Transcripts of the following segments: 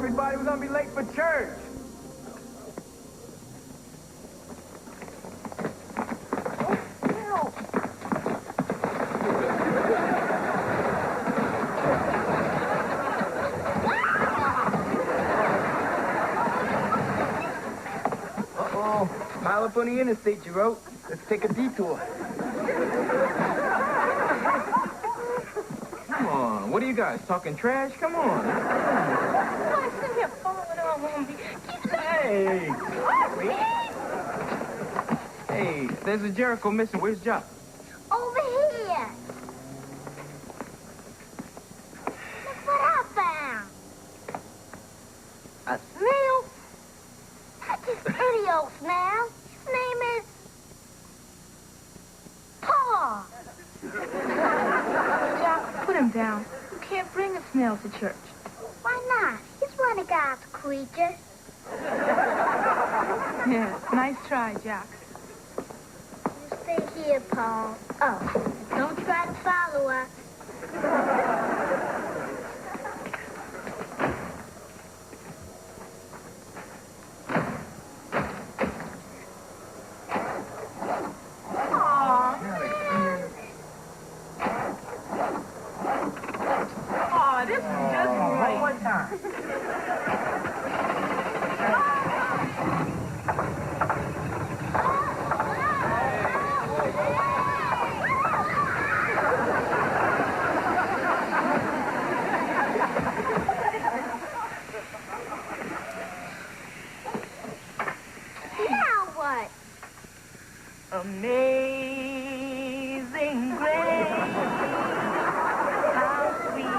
everybody. We're gonna be late for church. Pile up on the interstate, Jerricos. Let's take a detour. Come on. What are you guys, talking trash? Come on. I'm sitting here falling on me. Hey. Hey, there's a Jerrico missing. Where's Jock? Over here. Look what I found. A Snail? That's his pretty old snail. His name is... Paw. Jock, put him down. You can't bring a snail to church. Why not? He's one of God's creatures. Yeah, nice try, Jock. You stay here, Paul. Oh, don't try to follow us. Amazing grace, how sweet.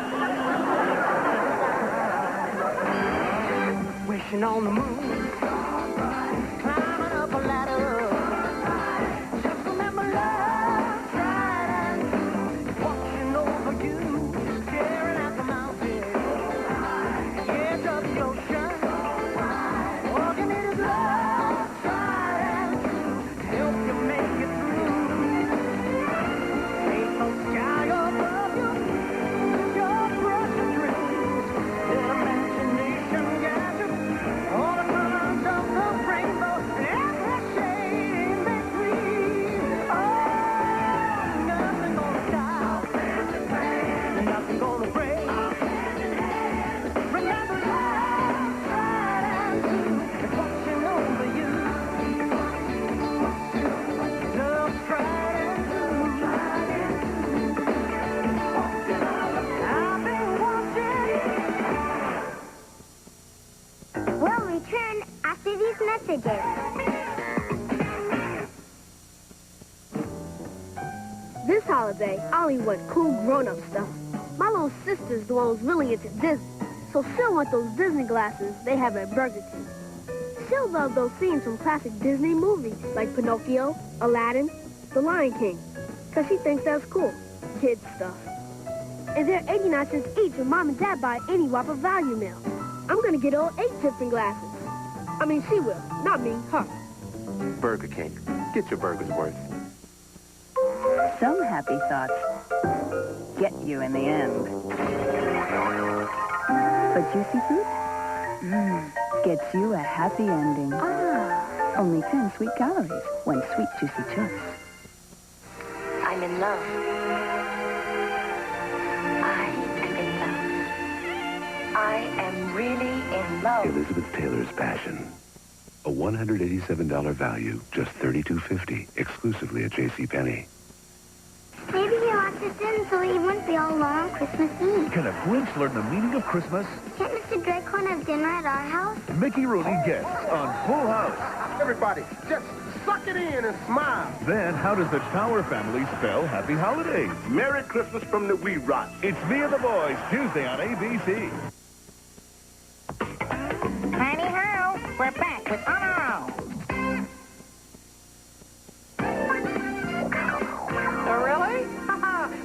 Wishing on the moon, climbing up a ladder. Just remember love, tried and true, watching over you, staring at the mountain, the edge of the ocean. All you need is love, tried and true, help you make it through. Ain't no sky above you, your precious dreams. Let imagination gather all the colors of the rainbow, every shade in between. Oh, nothing gonna stop, nothing gonna break. Remember love, tried and true, it's watching over you. Love, tried and true. I've been watching. We'll return after these messages. This holiday, I only want cool grown-up stuff. My little sister's the one who's really into Disney, so she'll want those Disney glasses they have at Burger King. She'll love those scenes from classic Disney movies like Pinocchio, Aladdin, The Lion King, because she thinks that's cool. Kid stuff. And they're 89 cents each when Mom and Dad buy any Whopper value meal. I'm going to get all 8 Tiffin glasses. I mean, she will. Not me, her. Burger King. Get your burger's worth. Some happy thoughts get you in the end. But juicy fruit? Gets you a happy ending. Only 10 sweet calories when sweet juicy chips. I'm in love. I am in love. I am really in love. Elizabeth Taylor's Passion. A $187 value, just $32.50, exclusively at JCPenney. Maybe he locked us in so he wouldn't be all alone on Christmas Eve. Can a Grinch learn the meaning of Christmas? Can't Mr. Dracon have dinner at our house? Mickey Rooney guests on Full House. Everybody, just suck it in and smile. Then, how does the Tower family spell Happy Holidays? Merry Christmas from the Wee Rot. It's Me and the Boys, Tuesday on ABC. Tiny Ho, we're back with Uno. Oh, really?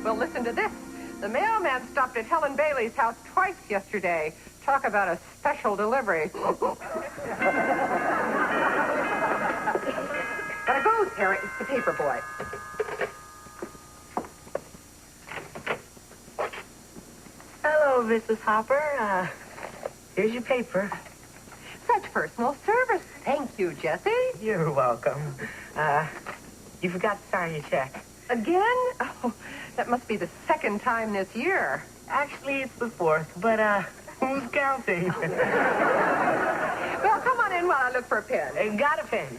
Well, listen to this. The mailman stopped at Helen Bailey's house twice yesterday. Talk about a special delivery. Gotta go, Sarah. It's the paper boy. Hello, Mrs. Hopper. Here's your paper. Such personal service. Thank you, Jesse. You're welcome. You forgot to sign your check. Again? Oh, that must be the second time this year. Actually, it's the fourth, but, who's counting? Well, come on in while I look for a pen. Got a pen.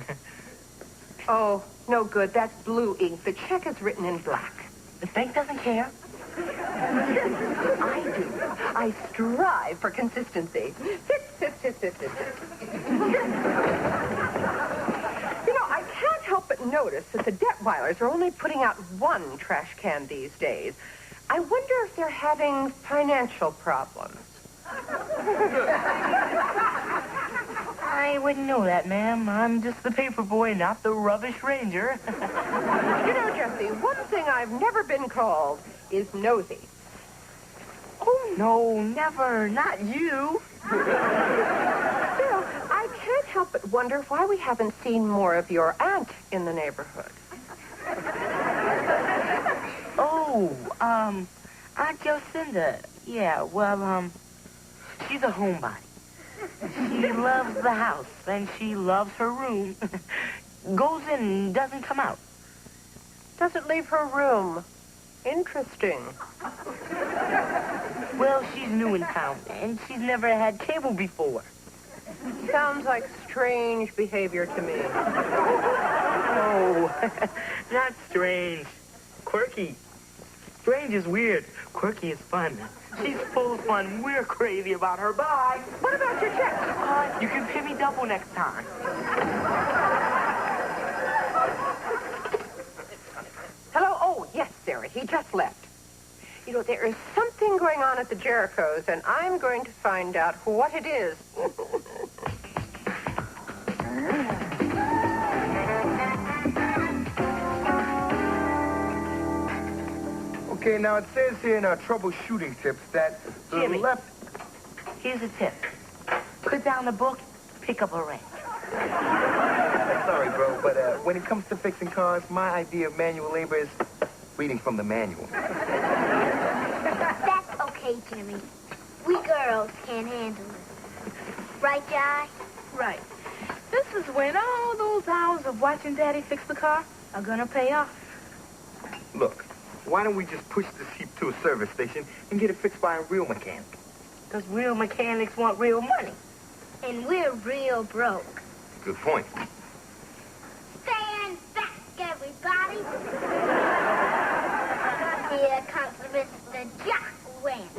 Oh, no good. That's blue ink. The check is written in black. The bank doesn't care. I do. I strive for consistency. Sit. You know, I can't help but notice that the Detweilers are only putting out one trash can these days. I wonder if they're having financial problems. I wouldn't know that, ma'am. I'm just the paper boy, not the rubbish ranger. You know, Jesse, one thing I've never been called is nosy. Oh, no, never. Not you. Still, I can't help but wonder why we haven't seen more of your aunt in the neighborhood. Oh, Aunt Jocinda. Yeah, well, she's a homebody. She loves the house, and she loves her room. Goes in and doesn't come out. Doesn't leave her room. Interesting. Well, she's new in town, and she's never had cable before. Sounds like strange behavior to me. No, not strange. Quirky. Strange is weird. Quirky is fun. She's full of fun. We're crazy about her. Bye. What about your check? You can pay me double next time. Hello? Oh, yes, Sarah. He just left. You know, there is something going on at the Jerricos, and I'm going to find out what it is. Okay, now it says here in our troubleshooting tips that the Jimmy. left... Here's a tip. Put down the book, pick up a wrench. Sorry, bro, but when it comes to fixing cars, my idea of manual labor is reading from the manual. That's okay, Jimmy. We girls can't handle it. Right, Jai? Right. This is when all those hours of watching Daddy fix the car are gonna pay off. Look, why don't we just push the Jeep to a service station and get it fixed by a real mechanic? Because real mechanics want real money. And we're real broke. Good point. Stand back, everybody. Here comes Mr. Jack Wynn.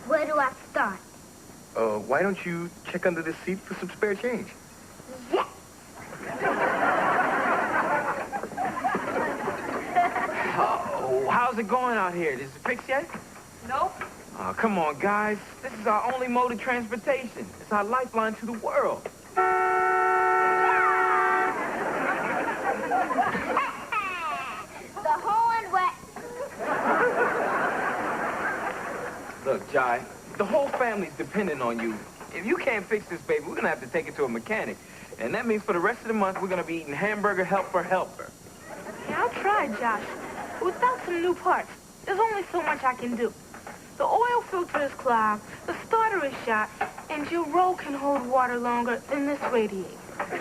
Where do I start? Why don't you check under the seat for some spare change? Yes. Oh, how's it going out here? Is it fixed yet? Nope. Oh, come on, guys. This is our only mode of transportation. It's our lifeline to the world. The horn wet. Look, Jai, the whole family's dependent on you. If you can't fix this baby, we're going to have to take it to a mechanic. And that means for the rest of the month, we're going to be eating hamburger helper. Yeah, I'll try, Josh. But without some new parts, there's only so much I can do. The oil filter is clogged, the starter is shot, and your roll can hold water longer than this radiator.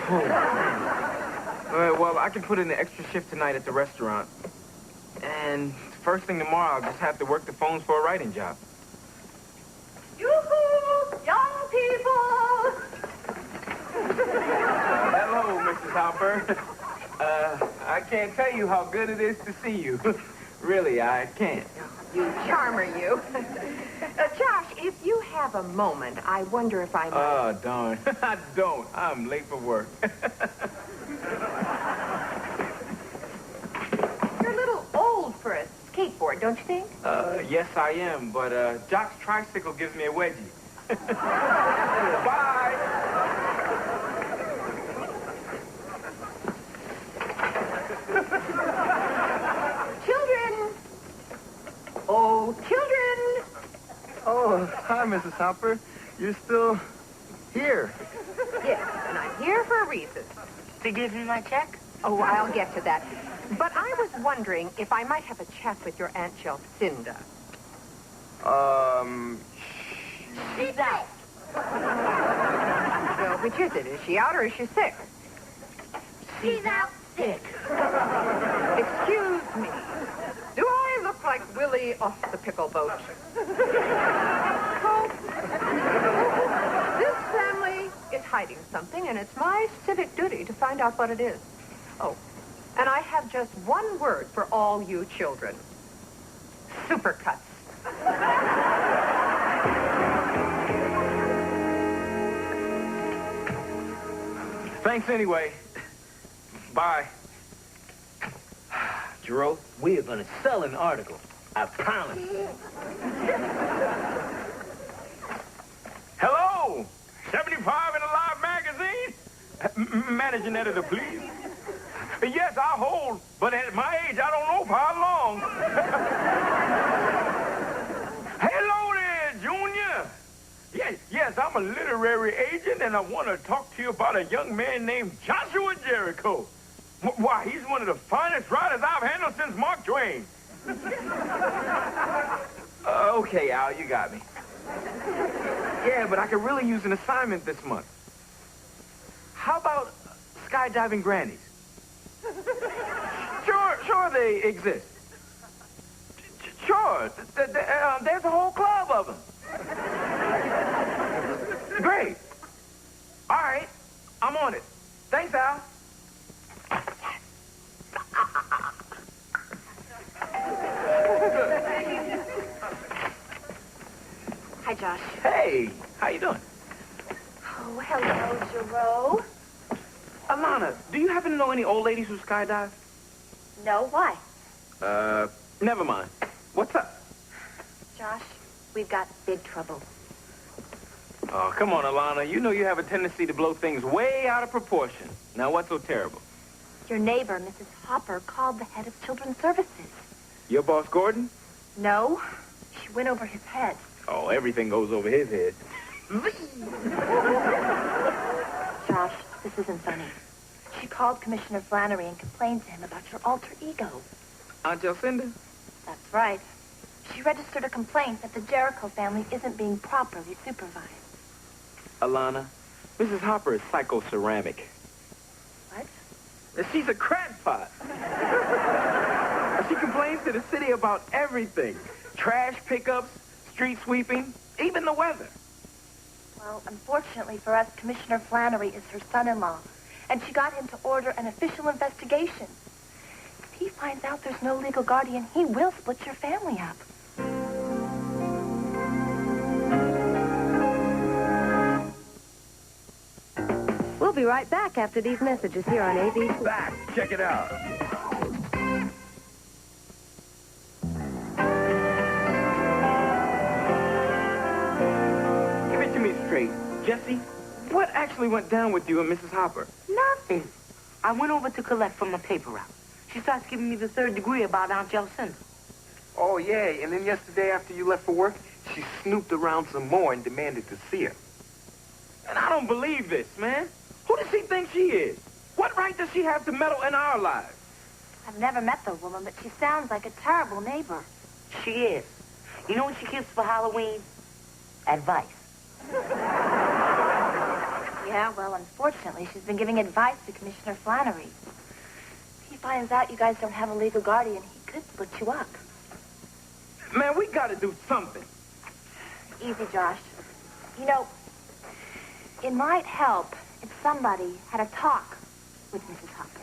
All right, well, I can put in an extra shift tonight at the restaurant. And first thing tomorrow, I'll just have to work the phones for a writing job. Yoo-hoo! Young people! Hello, Mrs. Hopper. I can't tell you how good it is to see you. Really, I can't. You charmer, you. Josh, if you have a moment, I wonder if I might... Oh, darn. I don't. I'm late for work. You're a little old for a skateboard, don't you think? Yes, I am, but Jock's tricycle gives me a wedgie. Bye! Children! Oh, children! Oh, hi, Mrs. Hopper. You're still here. Yes, and I'm here for a reason. To give me my check? Oh, I'll get to that. But I was wondering if I might have a chat with your Aunt Jelcinda. She's out. Well, which is it? Is she out or is she sick? She's out sick. Excuse me. Do I look like Willie off the pickle boat? Hope. This family is hiding something, and it's my civic duty to find out what it is. Oh, and I have just one word for all you children. Supercuts. Thanks anyway. Bye. Jerricos, we are going to sell an article. I promise. Hello! 75 in a Live magazine? Managing editor, please. Yes, I'll hold, but at my age, I don't know for how long. Hello there, Junior. Yes, I'm a literary agent, and I want to talk to you about a young man named Joshua Jerricos. Why, he's one of the finest writers I've handled since Mark Twain. Okay, Al, you got me. Yeah, but I could really use an assignment this month. How about skydiving grannies? Sure they exist. Sure, there's a whole club of them. Great. All right, I'm on it. Thanks, Al. Hi, Josh. Hey, how you doing? Oh, hello, Jerricos. Alana, do you happen to know any old ladies who skydive? No, why? Never mind. What's up? Josh, we've got big trouble. Oh, come on, Alana. You know you have a tendency to blow things way out of proportion. Now, what's so terrible? Your neighbor, Mrs. Hopper, called the head of Children's Services. Your boss, Gordon? No, she went over his head. Oh, everything goes over his head. Josh, this isn't funny. She called Commissioner Flannery and complained to him about your alter ego. Aunt Jelcinda? That's right. She registered a complaint that the Jerrico family isn't being properly supervised. Alana, Mrs. Hopper is psychoceramic. What? She's a crackpot. She complains to the city about everything. Trash pickups, street sweeping, even the weather. Well, unfortunately for us, Commissioner Flannery is her son-in-law, and she got him to order an official investigation. If he finds out there's no legal guardian, he will split your family up. We'll be right back after these messages here on ABC. Back. Check it out. Give it to me straight. Jesse, what actually went down with you and Mrs. Hopper? Nothing. I went over to collect from a paper route. She starts giving me the third degree about Aunt Jelcinda. Oh, yeah, and then yesterday after you left for work, she snooped around some more and demanded to see her. And I don't believe this, man. Who does she think she is? What right does she have to meddle in our lives? I've never met the woman, but she sounds like a terrible neighbor. She is. You know what she gives for Halloween? Advice. Yeah, well, unfortunately, she's been giving advice to Commissioner Flannery. If he finds out you guys don't have a legal guardian, he could split you up. Man, we gotta do something. Easy, Josh. You know, it might help if somebody had a talk with Mrs. Hopper.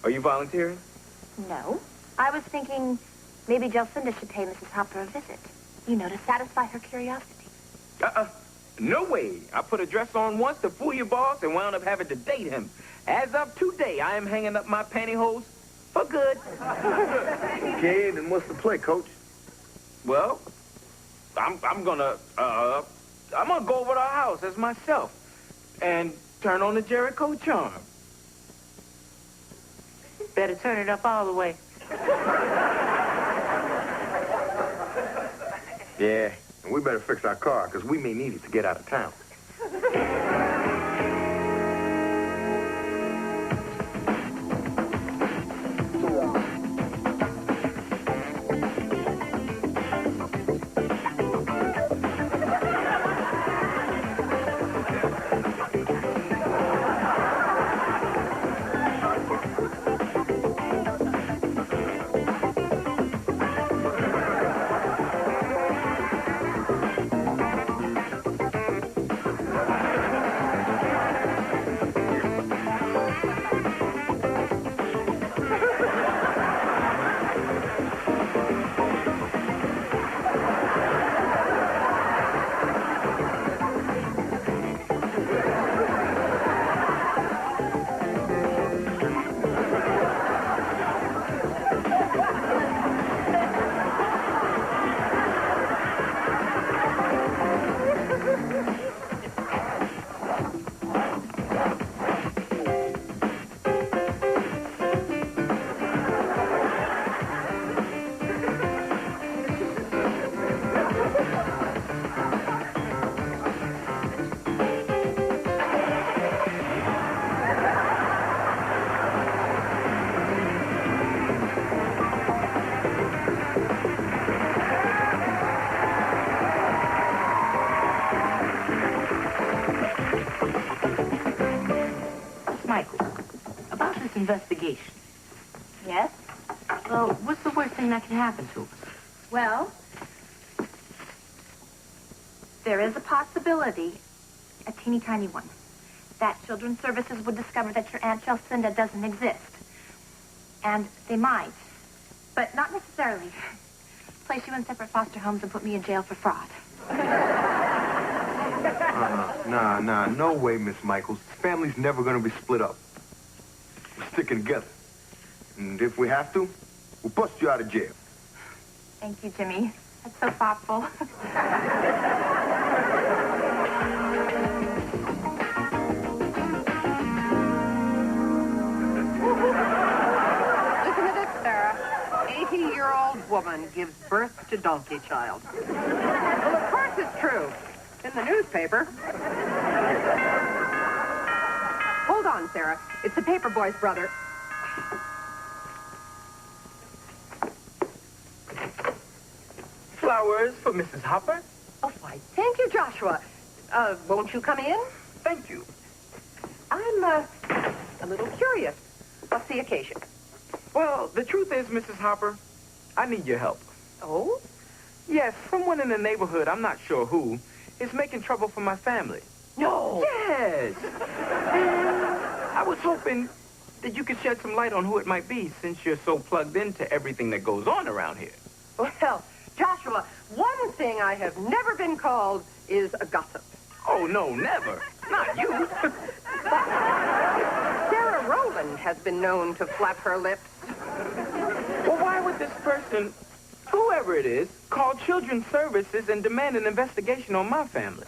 Are you volunteering? No. I was thinking maybe Jelcinda should pay Mrs. Hopper a visit. You know, to satisfy her curiosity. No way. I put a dress on once to fool your boss and wound up having to date him. As of today, I am hanging up my pantyhose for good. Okay, then what's the play, Coach? Well, I'm gonna go over to our house as myself and turn on the Jerrico charm. Better turn it up all the way. Yeah, and we better fix our car, because we may need it to get out of town. Yes? Well, what's the worst thing that can happen to us? Well, there is a possibility, a teeny tiny one, that Children's Services would discover that your Aunt Jacinda doesn't exist. And they might, but not necessarily, place you in separate foster homes and put me in jail for fraud. Nah, no way, Miss Michaels. This family's never gonna be split up. We're sticking together. And if we have to, we'll bust you out of jail. Thank you, Jimmy. That's so thoughtful. Listen to this, Sarah. 80-year-old woman gives birth to donkey child. Well, of course it's true. In the newspaper. Hold on, Sarah. It's the paper boy's brother. Flowers for Mrs. Hopper? Oh, why, thank you, Joshua. Won't you come in? Thank you. I'm, a little curious. What's the occasion? Well, the truth is, Mrs. Hopper, I need your help. Oh? Yes, someone in the neighborhood, I'm not sure who, is making trouble for my family. No. Yes. And I was hoping that you could shed some light on who it might be, since you're so plugged into everything that goes on around here. Well, Joshua, one thing I have never been called is a gossip. Oh, no, never. Not you. Sarah Rowland has been known to flap her lips. Well, why would this person, whoever it is, call Children's Services and demand an investigation on my family?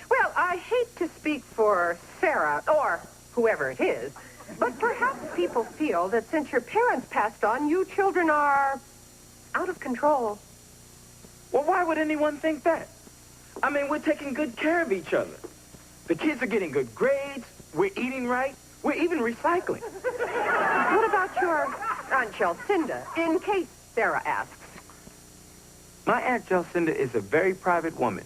Well, I hate to speak for Sarah, or whoever it is, but perhaps people feel that since your parents passed on, you children are out of control. Well, why would anyone think that? I mean, we're taking good care of each other. The kids are getting good grades. We're eating right. We're even recycling. What about your Aunt Jacinda, in case Sarah asks? My Aunt Jacinda is a very private woman.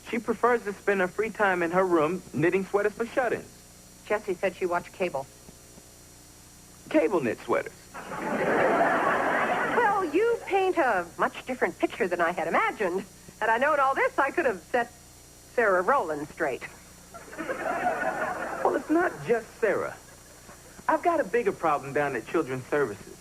She prefers to spend her free time in her room knitting sweaters for shut-ins. Jessie said she watched cable. Cable knit sweaters. Well, you paint a much different picture than I had imagined. Had I known all this, I could have set Sarah Rowland straight. Well, it's not just Sarah. I've got a bigger problem down at Children's Services.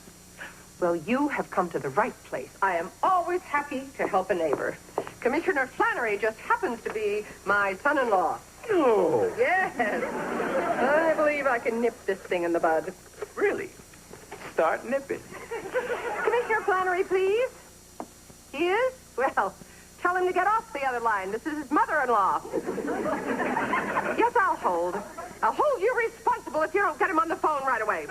Well, you have come to the right place. I am always happy to help a neighbor. Commissioner Flannery just happens to be my son-in-law. No. Yes. I believe I can nip this thing in the bud. Really? Start nipping. Commissioner Flannery, please. He is? Well, tell him to get off the other line. This is his mother-in-law. Yes, I'll hold. I'll hold you responsible if you don't get him on the phone right away.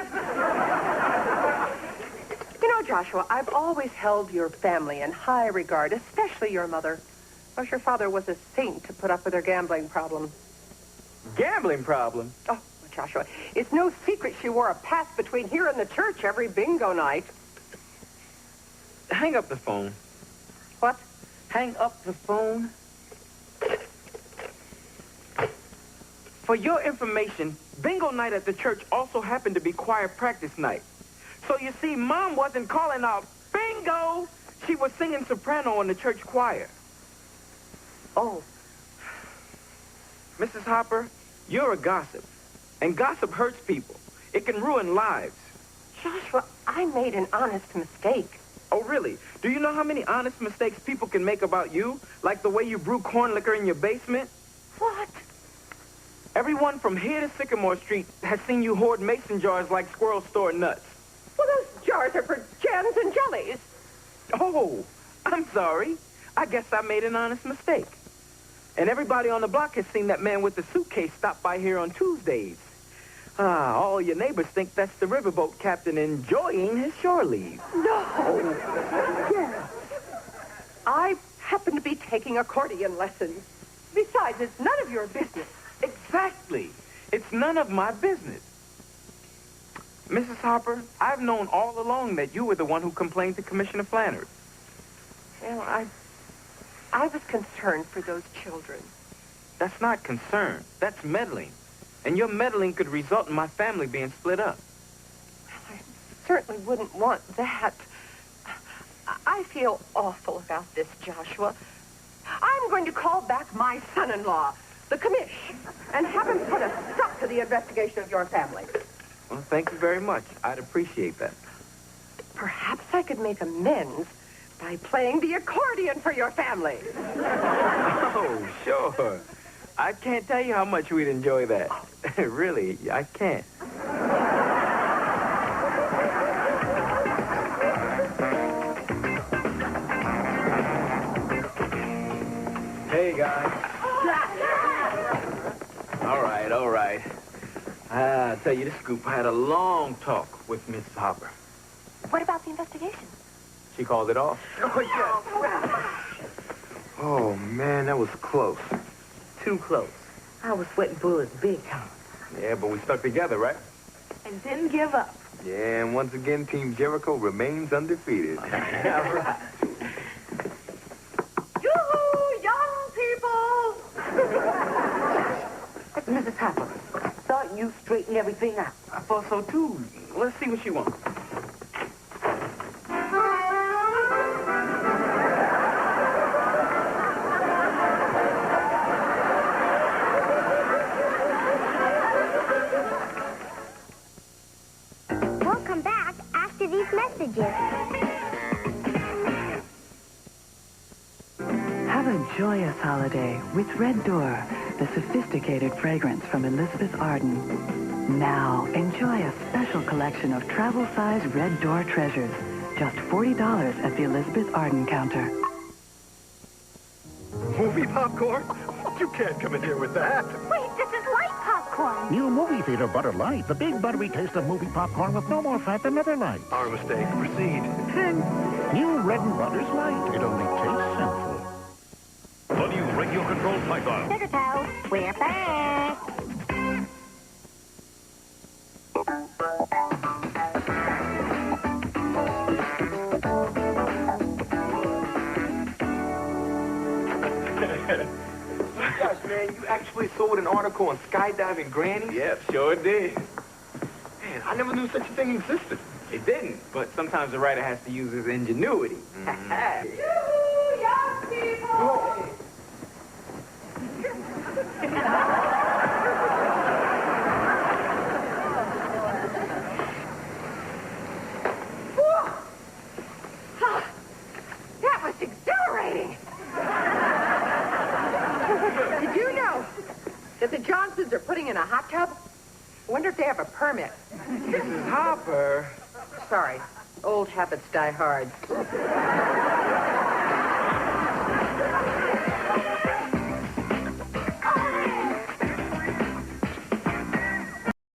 You know, Joshua, I've always held your family in high regard, especially your mother. Of course, your father was a saint to put up with her gambling problem. Gambling problem? Oh, Joshua, it's no secret she wore a pass between here and the church every bingo night. Hang up the phone. What? Hang up the phone. For your information, bingo night at the church also happened to be choir practice night. So you see, Mom wasn't calling out bingo. She was singing soprano in the church choir. Oh. Mrs. Hopper, you're a gossip. And gossip hurts people. It can ruin lives. Joshua, I made an honest mistake. Oh, really? Do you know how many honest mistakes people can make about you? Like the way you brew corn liquor in your basement? What? Everyone from here to Sycamore Street has seen you hoard mason jars like squirrels store nuts. Well, those jars are for jams and jellies. Oh, I'm sorry. I guess I made an honest mistake. And everybody on the block has seen that man with the suitcase stop by here on Tuesdays. All your neighbors think that's the riverboat captain enjoying his shore leave. No. Yes. I happen to be taking accordion lessons. Besides, it's none of your business. Exactly. It's none of my business. Mrs. Hopper, I've known all along that you were the one who complained to Commissioner Flannery. Well, I was concerned for those children. That's not concern. That's meddling. And your meddling could result in my family being split up. Well, I'm certainly wouldn't want that. I feel awful about this, Joshua. I'm going to call back my son-in-law, the commish, and have him put a stop to the investigation of your family. Well, thank you very much. I'd appreciate that. Perhaps I could make amends by playing the accordion for your family. Oh, sure. I can't tell you how much we'd enjoy that. Really, I can't. Hey, guys. All right. I'll tell you the scoop. I had a long talk with Mrs. Hopper. What about the investigation? She called it off. Oh, man, that was close. Too close. I was sweating bullets big time. Yeah, but we stuck together, right? And didn't give up. Yeah, and once again, Team Jerrico remains undefeated. All right. Yoo-hoo, young people! Mrs. Hopper, thought you straightened everything out. I thought so, too. Let's see what she wants. We'll come back after these messages. Have a joyous holiday with Red Door, the sophisticated fragrance from Elizabeth Arden. Now, enjoy a special collection of travel-size Red Door treasures. Just $40 at the Elizabeth Arden counter. Movie popcorn? You can't come in here with that. Wait, this is light popcorn. New movie theater Butter Light. The big buttery taste of movie popcorn with no more fat than other light. Our mistake. Proceed. New Red and Butter's Light. It only tastes sinful. The new radio-controlled Python. Sugar toe, we're back. Gosh, man, you actually sold an article on skydiving grannies? Yep, sure did. Man, I never knew such a thing existed. It didn't, but sometimes the writer has to use his ingenuity. Yoo-hoo, young people! That was exhilarating. Did you know that the Johnsons are putting in a hot tub? I wonder if they have a permit. Mrs. Hopper. Sorry, old habits die hard.